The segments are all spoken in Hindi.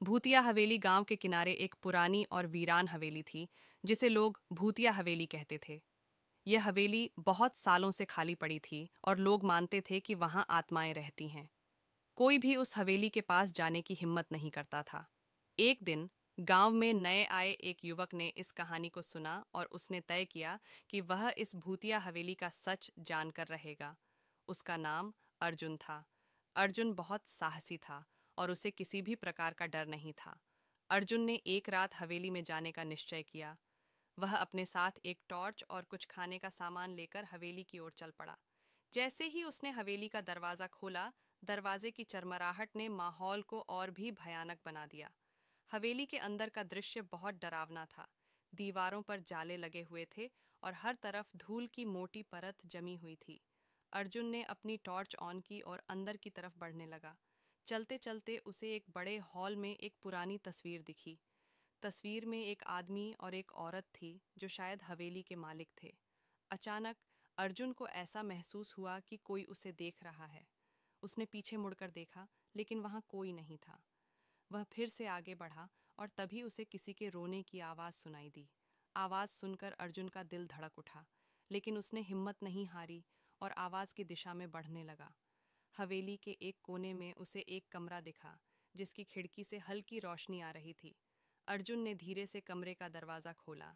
भूतिया हवेली गांव के किनारे एक पुरानी और वीरान हवेली थी, जिसे लोग भूतिया हवेली कहते थे। यह हवेली बहुत सालों से खाली पड़ी थी और लोग मानते थे कि वहां आत्माएं रहती हैं। कोई भी उस हवेली के पास जाने की हिम्मत नहीं करता था। एक दिन गांव में नए आए एक युवक ने इस कहानी को सुना और उसने तय किया कि वह इस भूतिया हवेली का सच जानकर रहेगा। उसका नाम अर्जुन था। अर्जुन बहुत साहसी था और उसे किसी भी प्रकार का डर नहीं था। अर्जुन ने एक रात हवेली में जाने का निश्चय किया। वह अपने साथ एक टॉर्च और कुछ खाने का सामान लेकर हवेली की ओर चल पड़ा। जैसे ही उसने हवेली का दरवाज़ा खोला, दरवाजे की चरमराहट ने माहौल को और भी भयानक बना दिया। हवेली के अंदर का दृश्य बहुत डरावना था। दीवारों पर जाले लगे हुए थे और हर तरफ धूल की मोटी परत जमी हुई थी। अर्जुन ने अपनी टॉर्च ऑन की और अंदर की तरफ बढ़ने लगा। चलते चलते उसे एक बड़े हॉल में एक पुरानी तस्वीर दिखी। तस्वीर में एक आदमी और एक औरत थी जो शायद हवेली के मालिक थे। अचानक अर्जुन को ऐसा महसूस हुआ कि कोई उसे देख रहा है। उसने पीछे मुड़कर देखा, लेकिन वहां कोई नहीं था। वह फिर से आगे बढ़ा और तभी उसे किसी के रोने की आवाज़ सुनाई दी। आवाज़ सुनकर अर्जुन का दिल धड़क उठा, लेकिन उसने हिम्मत नहीं हारी और आवाज़ की दिशा में बढ़ने लगा। हवेली के एक कोने में उसे एक कमरा दिखा, जिसकी खिड़की से हल्की रोशनी आ रही थी। अर्जुन ने धीरे से कमरे का दरवाज़ा खोला।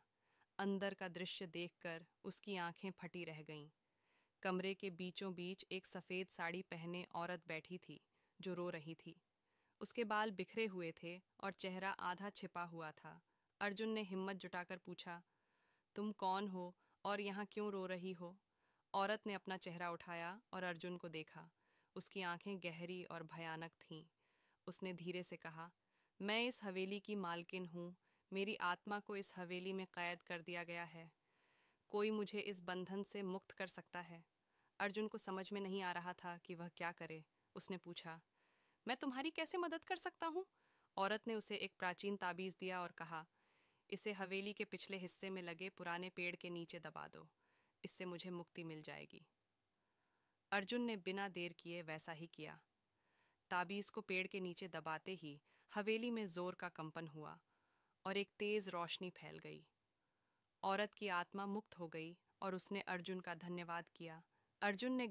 अंदर का दृश्य देखकर उसकी आंखें फटी रह गईं। कमरे के बीचों बीच एक सफ़ेद साड़ी पहने औरत बैठी थी, जो रो रही थी। उसके बाल बिखरे हुए थे और चेहरा आधा छिपा हुआ था। अर्जुन ने हिम्मत जुटाकर पूछा, तुम कौन हो और यहाँ क्यों रो रही हो? औरत ने अपना चेहरा उठाया और अर्जुन को देखा। उसकी आंखें गहरी और भयानक थीं। उसने धीरे से कहा, मैं इस हवेली की मालकिन हूँ। मेरी आत्मा को इस हवेली में कैद कर दिया गया है। कोई मुझे इस बंधन से मुक्त कर सकता है? अर्जुन को समझ में नहीं आ रहा था कि वह क्या करे। उसने पूछा, मैं तुम्हारी कैसे मदद कर सकता हूँ? औरत ने उसे एक प्राचीन ताबीज़ दिया और कहा, इसे हवेली के पिछले हिस्से में लगे पुराने पेड़ के नीचे दबा दो। इससे मुझे मुक्ति मिल जाएगी। अर्जुन ने बिना देर किए वैसा ही किया। ताबीज़ को पेड़ के नीचे दबाते ही हवेली में जोर का कंपन हुआ और एक तेज रोशनी फैल गई। औरत की आत्मा मुक्त हो गई और उसने अर्जुन का धन्यवाद किया। अर्जुन ने